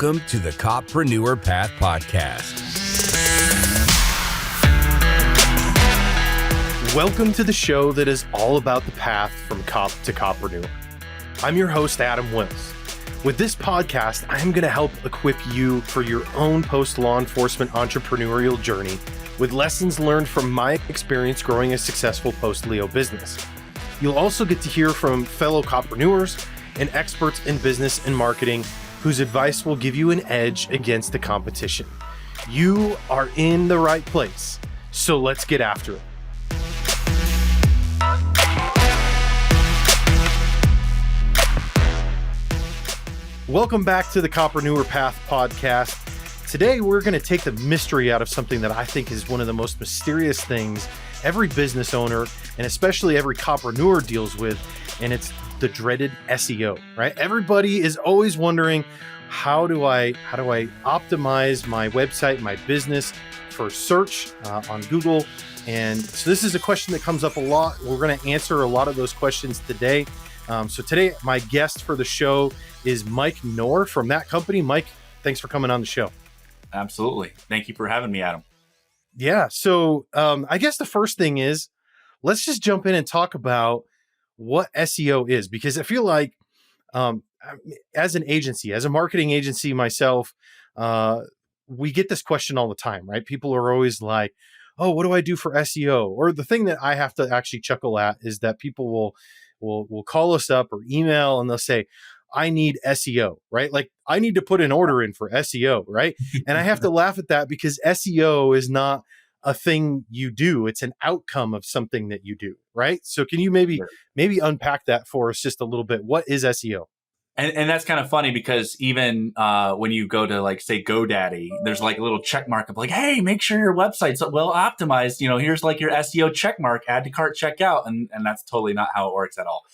Welcome to the COPreneur Path Podcast. Welcome to the show that is all about the path from cop to COPreneur. I'm your host, Adam Wills. With this podcast, I'm going to help equip you for your own post-law enforcement entrepreneurial journey with lessons learned from my experience growing a successful post-Leo business. You'll also get to hear from fellow COPreneurs and experts in business and marketing whose advice will give you an edge against the competition. You are in the right place, so let's get after it. Welcome back to the COPreneur Path Podcast. Today, we're going to take the mystery out of something that I think is one of the most mysterious things every business owner and especially every COPreneur deals with, and it's the dreaded SEO, right? Everybody is always wondering, how do I optimize my website, my business for search on Google? And so this is a question that comes up a lot. We're going to answer a lot of those questions today. So today, my guest for the show is Mike Knorr from that company. Mike, thanks for coming on the show. Absolutely. Thank you for having me, Adam. Yeah. So I guess the first thing is, let's just jump in and talk about what SEO is, because I feel like as an agency, as a marketing agency myself, we get this question all the time, right? People are always like, oh, what do I do for SEO? Or the thing that I have to actually chuckle at is that people will call us up or email and they'll say, I need SEO, right? Like I need to put an order in for SEO, right? And I have to laugh at that because SEO is not a thing you do. It's an outcome of something that you do, right? So can you maybe unpack that for us just a little bit? What is SEO? And that's kind of funny because even when you go to like say GoDaddy, there's like a little check mark of like, hey, make sure your website's well optimized. You know, here's like your SEO check mark, add to cart, checkout, and that's totally not how it works at all.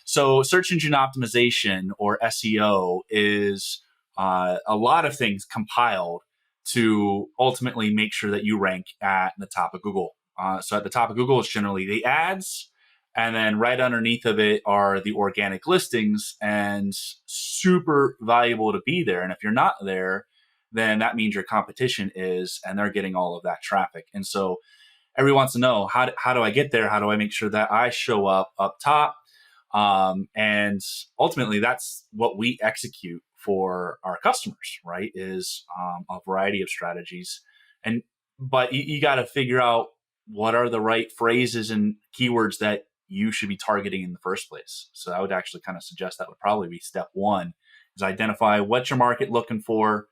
So search engine optimization, or SEO, is a lot of things compiled to ultimately make sure that you rank at the top of Google. So at the top of Google is generally the ads, and then right underneath of it are the organic listings, and super valuable to be there. And if you're not there, then that means your competition is, and they're getting all of that traffic. And so everyone wants to know, how do I get there? How do I make sure that I show up top? And ultimately, that's what we execute for our customers, right? Is a variety of strategies. But you got to figure out what are the right phrases and keywords that you should be targeting in the first place. So I would actually kind of suggest that would probably be step one, is identify what's your market looking for.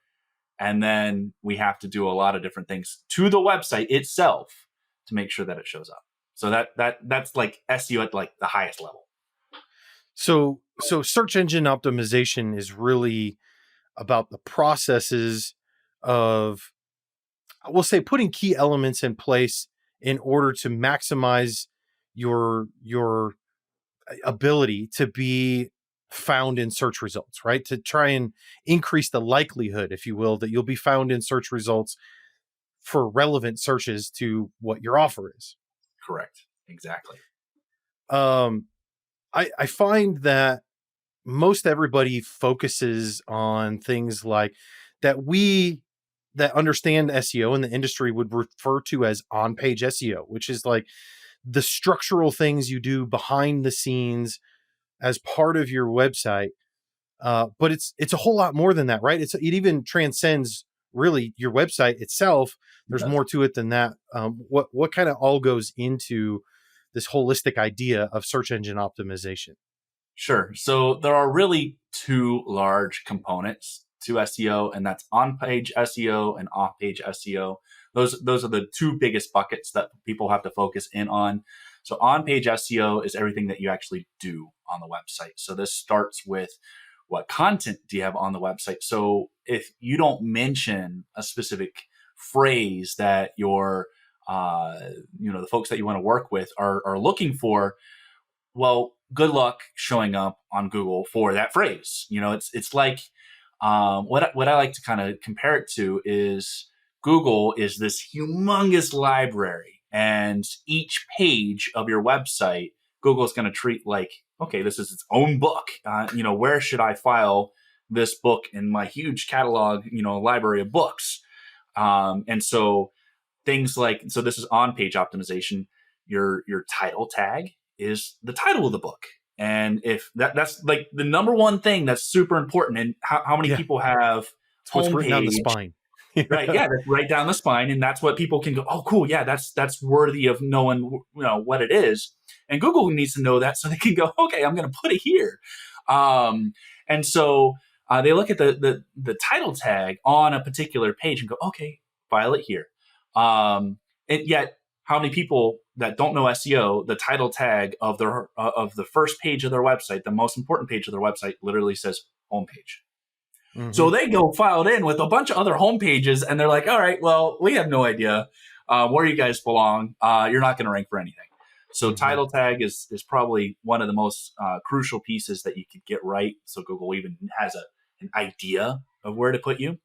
And then we have to do a lot of different things to the website itself to make sure that it shows up. So that's like SEO at like the highest level. So search engine optimization is really about the processes of, we'll say, putting key elements in place in order to maximize your ability to be found in search results, right? To try and increase the likelihood, if you will, that you'll be found in search results for relevant searches to what your offer is. Correct. Exactly. I find that most everybody focuses on things like that understand SEO in the industry would refer to as on-page SEO, which is like the structural things you do behind the scenes as part of your website. But it's a whole lot more than that, right? It even transcends really your website itself. There's more to it than that. What kind of all goes into this holistic idea of search engine optimization? Sure. So there are really two large components to SEO, and that's on-page SEO and off-page SEO. Those are the two biggest buckets that people have to focus in on. So on-page SEO is everything that you actually do on the website. So this starts with, what content do you have on the website? So if you don't mention a specific phrase that your the folks that you want to work with are looking for, well, good luck showing up on Google for that phrase. You know, it's like what I like to kind of compare it to is Google is this humongous library, and each page of your website, Google is going to treat like, okay, this is its own book. Where should I file this book in my huge catalog, library of books. And so things like, so this is on-page optimization. Your title tag is the title of the book. And if that's like the number one thing that's super important. And how many people have it's what's written on the spine. Right. Yeah. That's right down the spine. And that's what people can go, oh, cool. Yeah. That's worthy of knowing, what it is. And Google needs to know that so they can go, okay, I'm going to put it here. And so they look at the title tag on a particular page and go, okay, file it here. And yet, how many people that don't know SEO, the title tag of the first page of their website, the most important page of their website, literally says homepage. Mm-hmm. So they go filed in with a bunch of other homepages, and they're like, all right, well, we have no idea where you guys belong. You're not going to rank for anything. So title tag is probably one of the most crucial pieces that you could get right. So Google even has an idea of where to put you.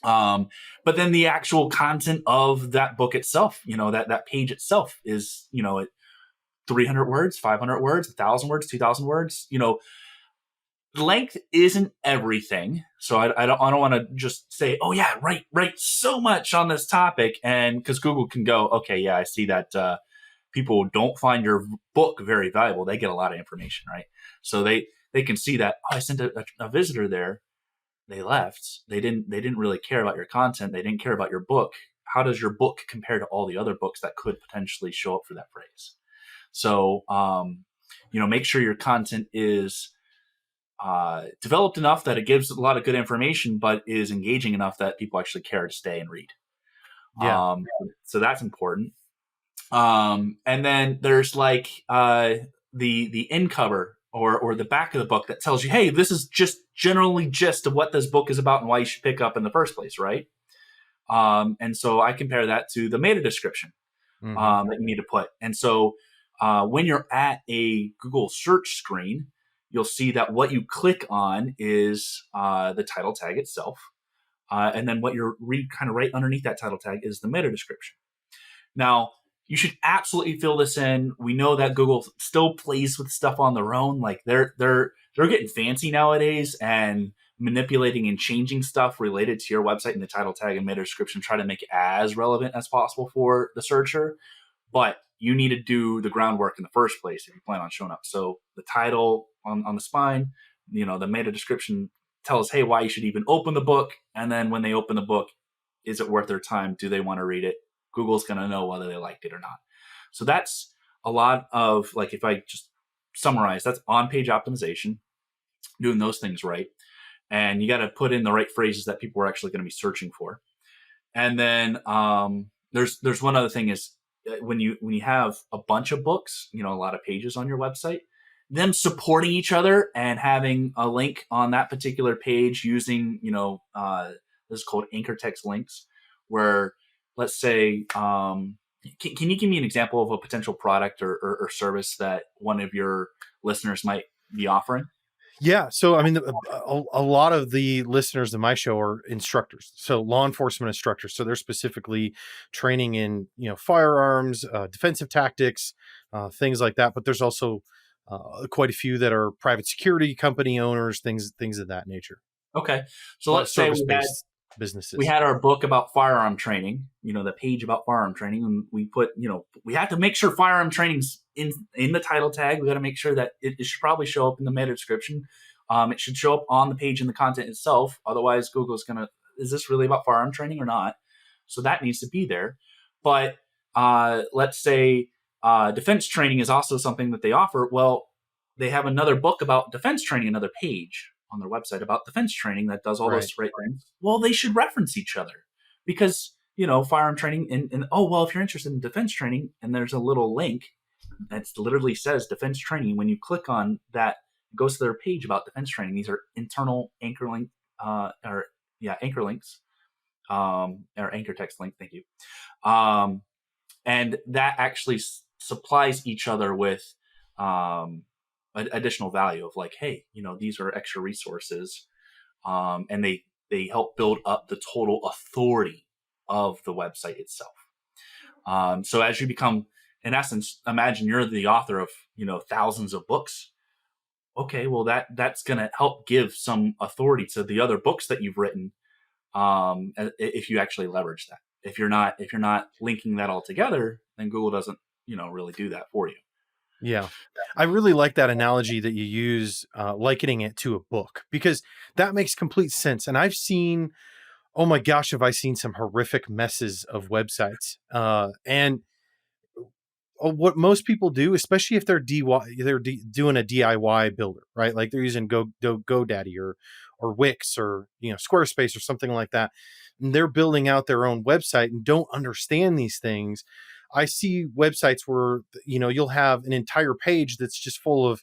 But then the actual content of that book itself, that page itself is, 300 words, 500 words, 1,000 words, 2,000 words, length isn't everything. So I don't want to just say, oh yeah, write so much on this topic. And because Google can go, okay, yeah, I see that, people don't find your book very valuable. They get a lot of information, right? So they can see that, oh, I sent a visitor there. They left. They didn't really care about your content. They didn't care about your book. How does your book compare to all the other books that could potentially show up for that phrase? So, make sure your content is developed enough that it gives a lot of good information, but is engaging enough that people actually care to stay and read. Yeah. So that's important. And then there's like the end cover or the back of the book that tells you, hey, this is just generally gist of what this book is about and why you should pick up in the first place, right? And so I compare that to the meta description that you need to put. And so when you're at a Google search screen, you'll see that what you click on is the title tag itself. And then what you're kind of right underneath that title tag is the meta description. Now, you should absolutely fill this in. We know that Google still plays with stuff on their own. Like they're getting fancy nowadays and manipulating and changing stuff related to your website in the title tag and meta description, try to make it as relevant as possible for the searcher. But you need to do the groundwork in the first place if you plan on showing up. So the title on the spine, the meta description tells, hey, why you should even open the book. And then when they open the book, is it worth their time? Do they want to read it? Google's going to know whether they liked it or not. So that's a lot of, like, if I just summarize, that's on-page optimization, doing those things right. And you got to put in the right phrases that people are actually going to be searching for. And then there's one other thing is when you have a bunch of books, a lot of pages on your website, them supporting each other and having a link on that particular page using, this is called anchor text links, where let's say, can you give me an example of a potential product or service that one of your listeners might be offering? Yeah. So, I mean, a lot of the listeners of my show are instructors. So law enforcement instructors. So they're specifically training in, firearms, defensive tactics, things like that. But there's also quite a few that are private security company owners, things of that nature. Okay. So let's say businesses. We had our book about firearm training, the page about firearm training, and we put, we have to make sure firearm training's in the title tag. We got to make sure that it should probably show up in the meta description. It should show up on the page in the content itself. Otherwise, Google's is this really about firearm training or not? So that needs to be there. But let's say defense training is also something that they offer. Well, they have another book about defense training, another page on their website about defense training that does all those right things. Well, they should reference each other because, firearm training and if you're interested in defense training and there's a little link that literally says defense training, when you click on that, it goes to their page about defense training. These are internal anchor link, anchor links, or anchor text link. Thank you. And that actually supplies each other with, additional value of like, hey, these are extra resources, and they help build up the total authority of the website itself. So as you become, in essence, imagine you're the author of thousands of books. okay, well that's going to help give some authority to the other books that you've written. If you actually leverage that, if you're not linking that all together, then Google doesn't, really do that for you. Yeah. I really like that analogy that you use, likening it to a book, because that makes complete sense. And I've seen, oh my gosh, have I seen some horrific messes of websites. And what most people do, especially if they're doing a DIY builder, right? Like they're using GoDaddy or Wix or Squarespace or something like that, and they're building out their own website and don't understand these things. I see websites where you'll have an entire page that's just full of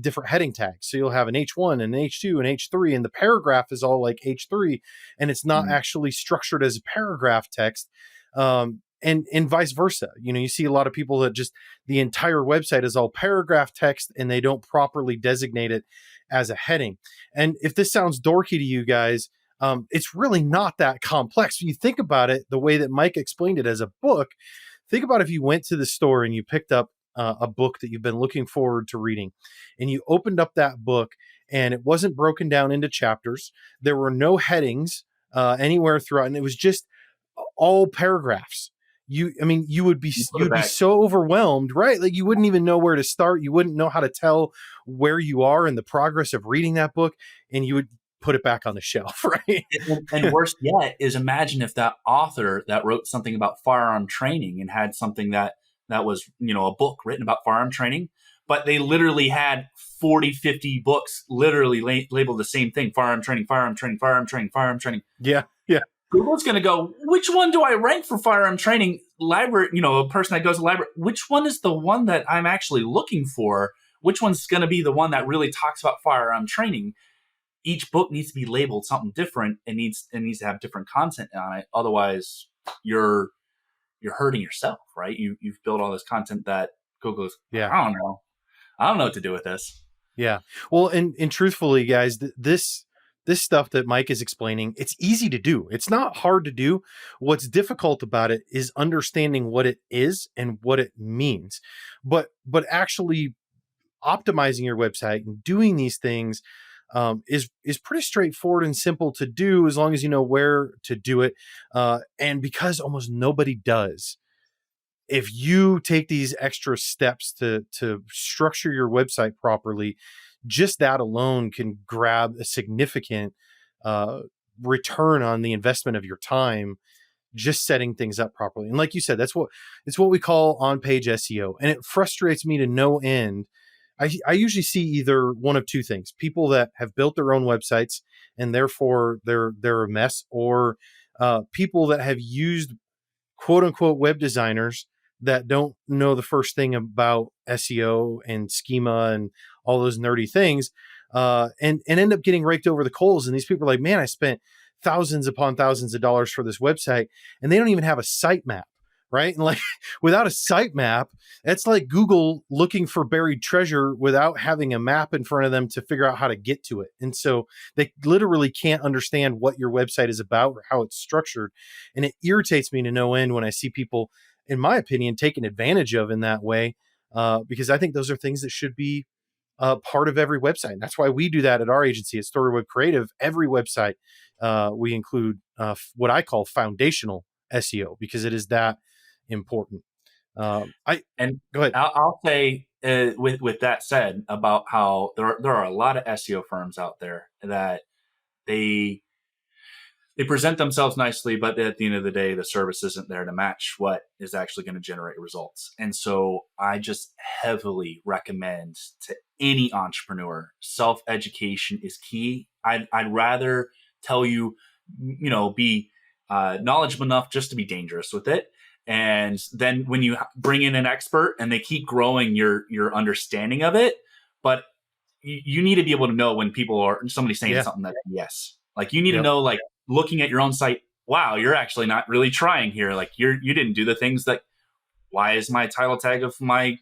different heading tags. So you'll have an H1 and an H2 and H3, and the paragraph is all like H3, and it's not actually structured as a paragraph text. And vice versa. You see a lot of people that just the entire website is all paragraph text and they don't properly designate it as a heading. And if this sounds dorky to you guys, it's really not that complex. When you think about it, the way that Mike explained it as a book, think about if you went to the store and you picked up a book that you've been looking forward to reading, and you opened up that book and it wasn't broken down into chapters. There were no headings anywhere throughout, and it was just all paragraphs. You would be so overwhelmed, right? Like you wouldn't even know where to start. You wouldn't know how to tell where you are in the progress of reading that book, and you would put it back on the shelf, right? And worse yet is, imagine if that author that wrote something about firearm training and had something that was, a book written about firearm training, but they literally had 40, 50 books literally labeled the same thing: firearm training, firearm training, firearm training, firearm training. Yeah. Google's going to go, which one do I rank for firearm training? Library, a person that goes to the library, which one is the one that I'm actually looking for? Which one's going to be the one that really talks about firearm training? Each book needs to be labeled something different and needs to have different content on it. Otherwise, you're hurting yourself, right? You've built all this content that Google's, I don't know what to do with this. Yeah. Well, and truthfully, guys, this stuff that Mike is explaining, it's easy to do. It's not hard to do. What's difficult about it is understanding what it is and what it means. But actually optimizing your website and doing these things is pretty straightforward and simple to do, as long as you know where to do it. And because almost nobody does, if you take these extra steps to structure your website properly, just that alone can grab a significant return on the investment of your time, just setting things up properly. And like you said, it's what we call on-page SEO. And it frustrates me to no end. I usually see either one of two things: people that have built their own websites and therefore they're a mess, or people that have used quote unquote web designers that don't know the first thing about SEO and schema and all those nerdy things, and end up getting raked over the coals. And these people are like, man, I spent thousands upon thousands of dollars for this website, and they don't even have a sitemap, right? And like, without a sitemap, it's like Google looking for buried treasure without having a map in front of them to figure out how to get to it. And so they literally can't understand what your website is about or how it's structured. And it irritates me to no end when I see people, in my opinion, taken advantage of in that way, because I think those are things that should be part of every website. And that's why we do that at our agency at StoryWeb Creative. Every website, we include what I call foundational SEO, because it is that important. Go ahead. I'll say, with that said, about how there are a lot of SEO firms out there that they present themselves nicely, but at the end of the day, the service isn't there to match what is actually going to generate results. And so I just heavily recommend to any entrepreneur, self-education is key. I'd rather tell you, be knowledgeable enough just to be dangerous with it. And then when you bring in an expert and they keep growing your understanding of it, but you need to be able to know when somebody's saying something that yes, like you need to know, like, looking at your own site, wow, you're actually not really trying here. Like you didn't do the things that, why is my title tag of my,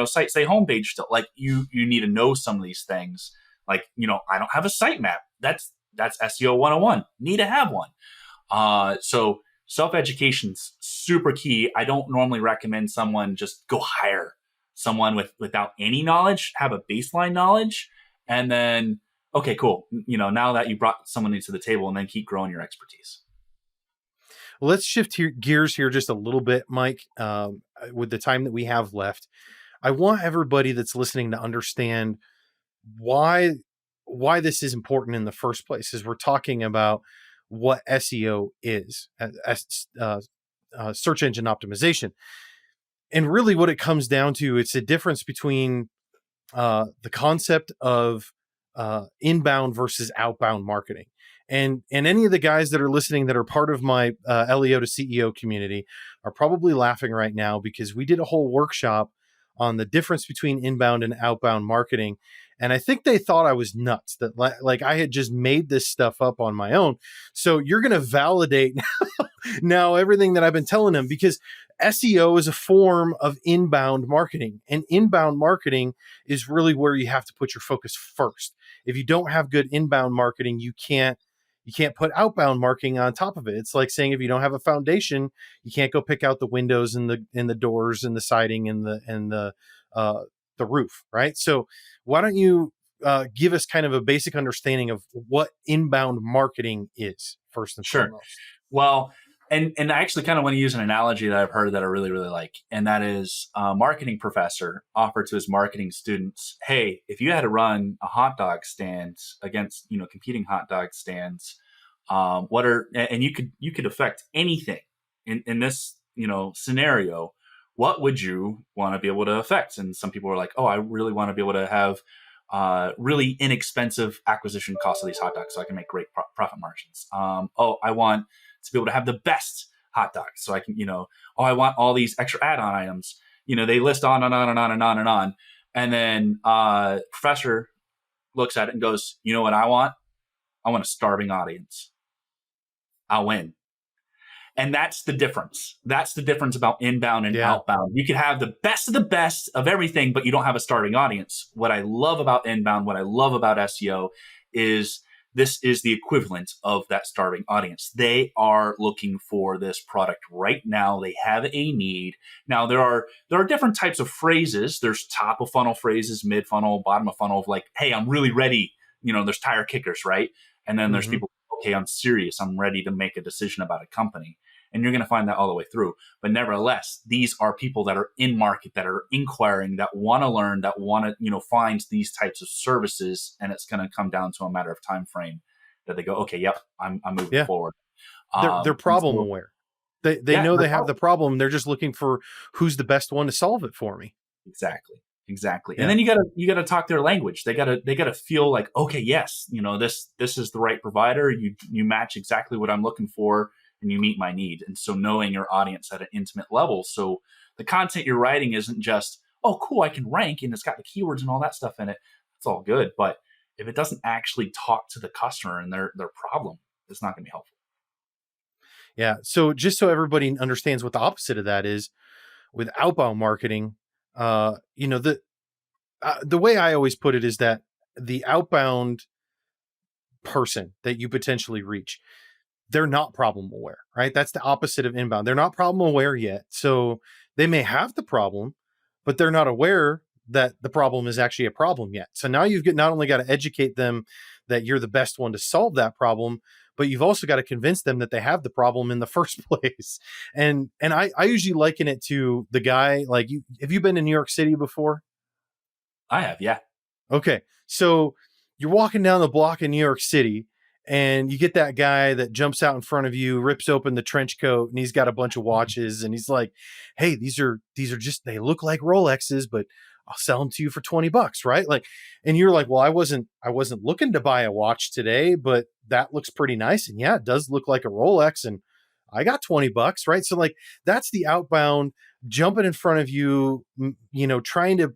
site say homepage still? Like you need to know some of these things. Like, I don't have a sitemap. That's SEO 101. Need to have one. So self-education's super key. I don't normally recommend someone just go hire someone without any knowledge have a baseline knowledge, and then, okay, cool. Now that you brought someone into the table, and then keep growing your expertise. Well, let's shift gears here just a little bit, Mike, with the time that we have left. I want everybody that's listening to understand why this is important in the first place, as we're talking about what SEO is, search engine optimization. And really what it comes down to, it's a difference between the concept of inbound versus outbound marketing. And any of the guys that are listening that are part of my LEO to CEO community are probably laughing right now, because we did a whole workshop on the difference between inbound and outbound marketing. And I think they thought I was nuts, that like I had just made this stuff up on my own. So you're going to validate now everything that I've been telling them, because SEO is a form of inbound marketing, and inbound marketing is really where you have to put your focus first. If you don't have good inbound marketing, you can't put outbound marketing on top of it. It's like saying, if you don't have a foundation, you can't go pick out the windows and the doors and the siding and the roof, right? So why don't you give us kind of a basic understanding of what inbound marketing is first and foremost? Well, and I actually kind of want to use an analogy that I've heard that I really, really like. And that is a marketing professor offered to his marketing students, hey, if you had to run a hot dog stand against, competing hot dog stands, and you could affect anything in this, scenario, what would you want to be able to affect? And some people are like, oh, I really want to be able to have really inexpensive acquisition costs of these hot dogs so I can make great profit margins. I want to be able to have the best hot dogs so I can, I want all these extra add-on items. They list on and on and on and on and on. And then professor looks at it and goes, you know what I want? I want a starving audience. I'll win. And that's the difference. That's the difference about inbound and outbound. You could have the best of everything, but you don't have a starving audience. What I love about inbound, what I love about SEO is this is the equivalent of that starving audience. They are looking for this product right now. They have a need. Now, there are different types of phrases. There's top of funnel phrases, mid funnel, bottom of funnel, of like, hey, I'm really ready. There's tire kickers, right? And then there's people, okay, I'm serious. I'm ready to make a decision about a company. And you're going to find that all the way through. But nevertheless, these are people that are in market, that are inquiring, that want to learn, that want to, find these types of services. And it's going to come down to a matter of time frame that they go, okay, yep, I'm moving forward. They're problem aware. They know they have the problem. They're just looking for who's the best one to solve it for me. Exactly. Yeah. And then you gotta talk their language. They gotta feel like, okay, yes, this is the right provider. You match exactly what I'm looking for, and you meet my need. And so knowing your audience at an intimate level, so the content you're writing isn't just, oh, cool, I can rank and it's got the keywords and all that stuff in it. It's all good, but if it doesn't actually talk to the customer and their problem, it's not going to be helpful. Yeah. So just so everybody understands what the opposite of that is, with outbound marketing, the way I always put it is that the outbound person that you potentially reach, they're not problem aware, right? That's the opposite of inbound. They're not problem aware yet. So they may have the problem, but they're not aware that the problem is actually a problem yet. So now you've not only got to educate them that you're the best one to solve that problem, but you've also got to convince them that they have the problem in the first place. And I usually liken it to the guy, like, have you been to New York City before? I have, yeah. Okay. So you're walking down the block in New York City, and you get that guy that jumps out in front of you, rips open the trench coat, and he's got a bunch of watches, and he's like, hey, these are just, they look like Rolexes, but I'll sell them to you for $20, right? Like, and you're like, well, I wasn't looking to buy a watch today, but that looks pretty nice. And yeah, it does look like a Rolex, and I got $20, right? So like, that's the outbound jumping in front of you, trying to,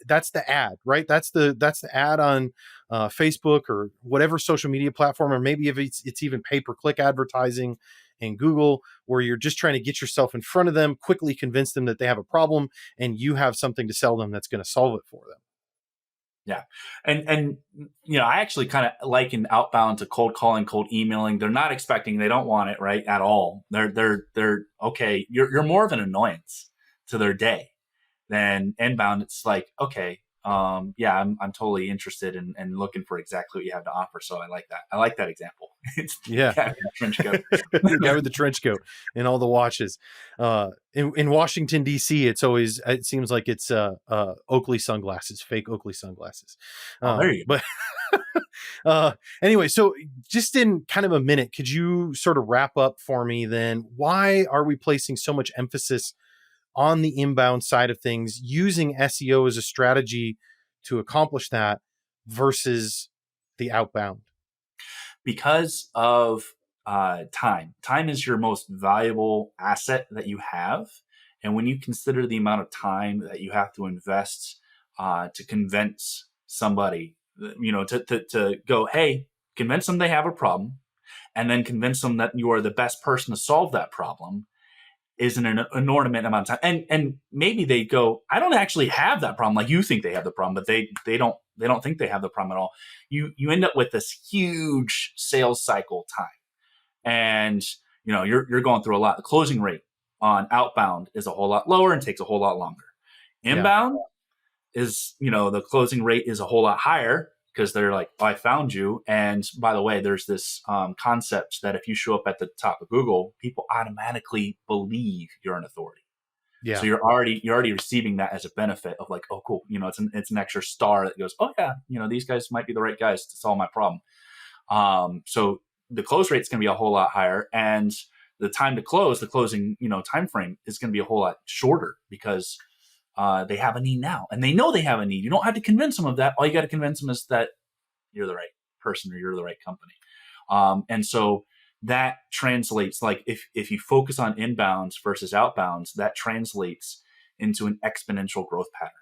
that's the ad, right? That's the ad on Facebook or whatever social media platform, or maybe if it's even pay-per-click advertising in Google, where you're just trying to get yourself in front of them, quickly convince them that they have a problem, and you have something to sell them that's going to solve it for them. Yeah. And I actually kind of liken outbound to cold calling, cold emailing. They're not expecting, they don't want it, right, at all. They're okay. You're more of an annoyance to their day. then inbound, it's like, okay, yeah, I'm totally interested in and looking for exactly what you have to offer. So I like that. I like that example. It's Yeah. kind of a trench coat. The guy with the trench coat and all the watches. In Washington, D.C., it seems like it's Oakley sunglasses, fake Oakley sunglasses. Oh, there you go. But anyway, so just in kind of a minute, could you sort of wrap up for me then? Why are we placing so much emphasis on the inbound side of things, using SEO as a strategy to accomplish that versus the outbound? Because of time. Time is your most valuable asset that you have. And when you consider the amount of time that you have to invest to convince somebody, to go, hey, convince them they have a problem, and then convince them that you are the best person to solve that problem, is an inordinate amount of time. And maybe they go, I don't actually have that problem. Like you think they have the problem, but they don't think they have the problem at all. You end up with this huge sales cycle time. And you're going through a lot. The closing rate on outbound is a whole lot lower and takes a whole lot longer. Inbound is, the closing rate is a whole lot higher because they're like, oh, I found you. And by the way, there's this concept that if you show up at the top of Google, people automatically believe you're an authority. Yeah. So you're already receiving that as a benefit of like, oh, cool. It's an extra star that goes, oh yeah, these guys might be the right guys to solve my problem. So the close rate is going to be a whole lot higher, and the time to close, the closing, time frame is going to be a whole lot shorter because they have a need now, and they know they have a need. You don't have to convince them of that. All you got to convince them is that you're the right person or you're the right company. And so that translates, like if you focus on inbounds versus outbounds, that translates into an exponential growth pattern.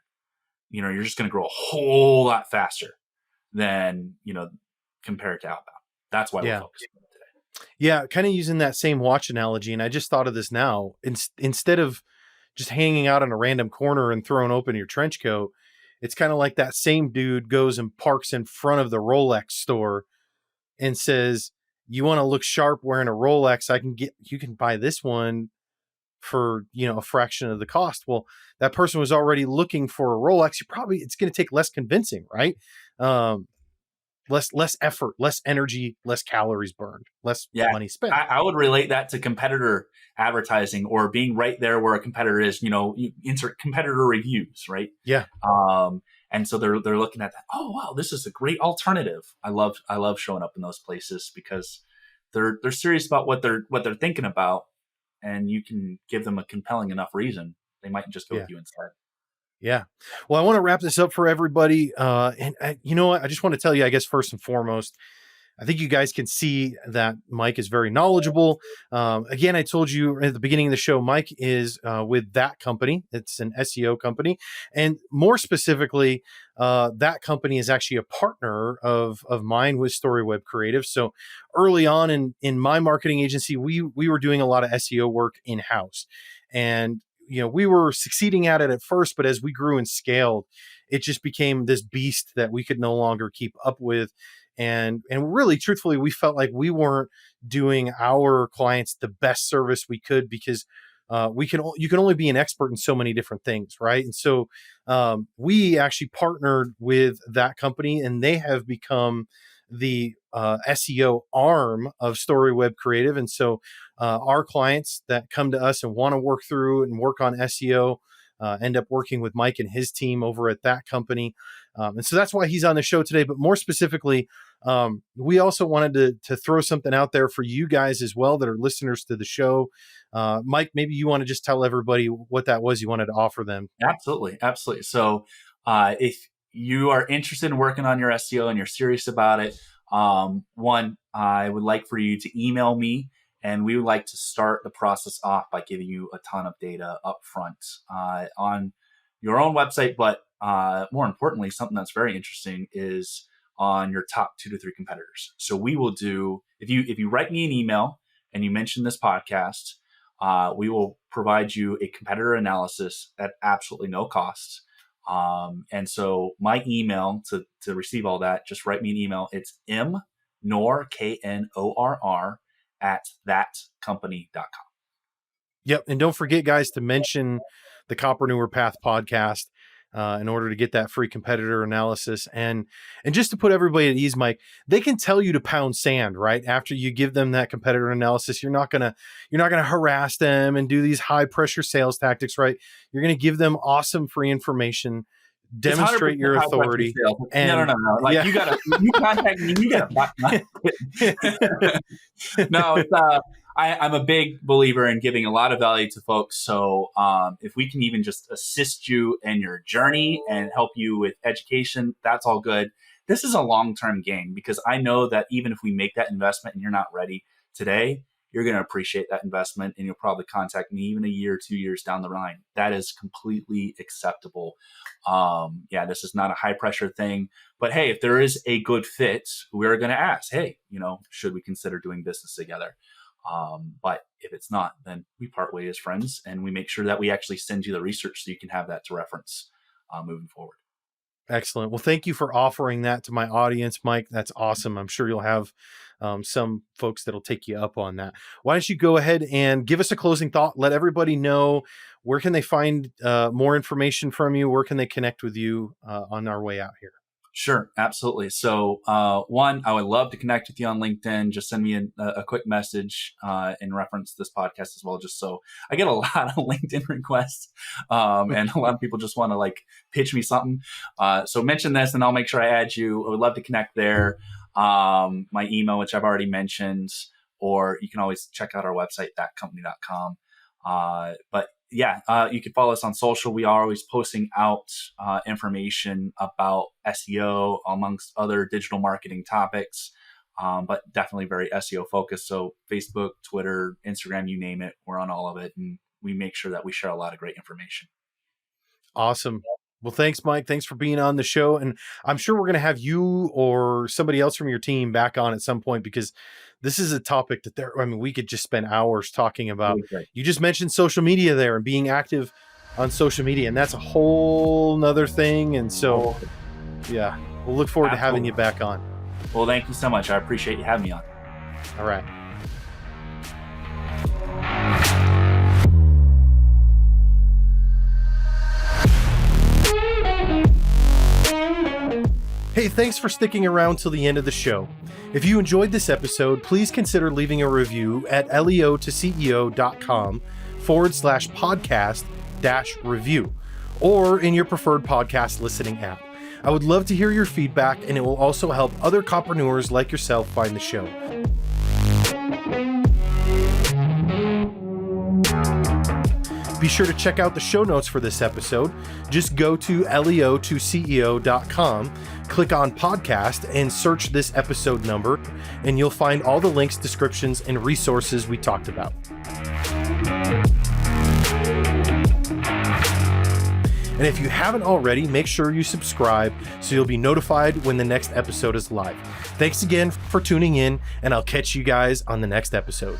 You're just going to grow a whole lot faster than, compared to outbound. That's why we're focusing on it today. Yeah, kind of using that same watch analogy. And I just thought of this now. Instead of just hanging out in a random corner and throwing open your trench coat, it's kind of like that same dude goes and parks in front of the Rolex store and says, you want to look sharp wearing a Rolex, you can buy this one for, a fraction of the cost. Well, that person was already looking for a Rolex. It's going to take less convincing, right? Less effort, less energy, less calories burned, less money spent. I would relate that to competitor advertising or being right there where a competitor is. You insert competitor reviews, right? Yeah. And so they're looking at that. Oh wow, this is a great alternative. I love showing up in those places because they're serious about what they're thinking about, and you can give them a compelling enough reason, they might just go with you instead. Yeah. Well, I want to wrap this up for everybody. You know what? I just want to tell you, I guess, first and foremost, I think you guys can see that Mike is very knowledgeable. Again, I told you at the beginning of the show, Mike is with That Company. It's an SEO company. And more specifically, That Company is actually a partner of mine with StoryWeb Creative. So early on in my marketing agency, we were doing a lot of SEO work in-house. And we were succeeding at it at first, but as we grew and scaled, it just became this beast that we could no longer keep up with. And really, truthfully, we felt like we weren't doing our clients the best service we could because you can only be an expert in so many different things, right? And so we actually partnered with That Company, and they have become the SEO arm of StoryWeb Creative. And so our clients that come to us and want to work through and work on SEO end up working with Mike and his team over at That Company. And so that's why he's on the show today. But more specifically, we also wanted to throw something out there for you guys as well that are listeners to the show. Mike, maybe you want to just tell everybody what that was you wanted to offer them. Absolutely. So if you are interested in working on your SEO and you're serious about it, one, I would like for you to email me, and we would like to start the process off by giving you a ton of data up front on your own website. But more importantly, something that's very interesting is on your top 2 to 3 competitors. So we will do, if you write me an email and you mention this podcast, we will provide you a competitor analysis at absolutely no cost. And so my email to receive all that, just write me an email. It's Knorr, Knorr @thatcompany.com. Yep. And don't forget, guys, to mention the COPreneur Path podcast in order to get that free competitor analysis. And just to put everybody at ease, Mike, they can tell you to pound sand, right? After you give them that competitor analysis, you're not gonna harass them and do these high pressure sales tactics, right? You're gonna give them awesome free information, demonstrate your authority. And no. Like, you contact me, you gotta block my No, it's I'm a big believer in giving a lot of value to folks. So if we can even just assist you in your journey and help you with education, that's all good. This is a long-term game, because I know that even if we make that investment and you're not ready today, you're going to appreciate that investment, and you'll probably contact me even a year, 2 years down the line. That is completely acceptable. This is not a high pressure thing, but hey, if there is a good fit, we're going to ask, hey, should we consider doing business together? But if it's not, then we part ways as friends, and we make sure that we actually send you the research so you can have that to reference moving forward. Excellent. Well, thank you for offering that to my audience, Mike. That's awesome. I'm sure you'll have some folks that'll take you up on that. Why don't you go ahead and give us a closing thought? Let everybody know, where can they find more information from you? Where can they connect with you on our way out here? Sure, absolutely. So one, I would love to connect with you on LinkedIn. Just send me a quick message in reference to this podcast as well, just so I get a lot of LinkedIn requests. And a lot of people just want to pitch me something. So mention this and I'll make sure I add you. I would love to connect there. My email, which I've already mentioned, or you can always check out our website, thatcompany.com. You can follow us on social. We are always posting out information about SEO amongst other digital marketing topics, but definitely very SEO focused. So Facebook, Twitter, Instagram, you name it, we're on all of it. And we make sure that we share a lot of great information. Awesome. Well, thanks, Mike. Thanks for being on the show. And I'm sure we're going to have you or somebody else from your team back on at some point, because this is a topic that we could just spend hours talking about. Okay. You just mentioned social media there and being active on social media, and that's a whole nother thing. And so, yeah, we'll look forward to having you back on. Well, thank you so much. I appreciate you having me on. All right. Hey, thanks for sticking around till the end of the show. If you enjoyed this episode, please consider leaving a review at leotoceo.com/podcast-review, or in your preferred podcast listening app. I would love to hear your feedback, and it will also help other COPreneurs like yourself find the show. Be sure to check out the show notes for this episode. Just go to leotoceo.com, click on podcast, and search this episode number, and you'll find all the links, descriptions, and resources we talked about. And if you haven't already, make sure you subscribe so you'll be notified when the next episode is live. Thanks again for tuning in, and I'll catch you guys on the next episode.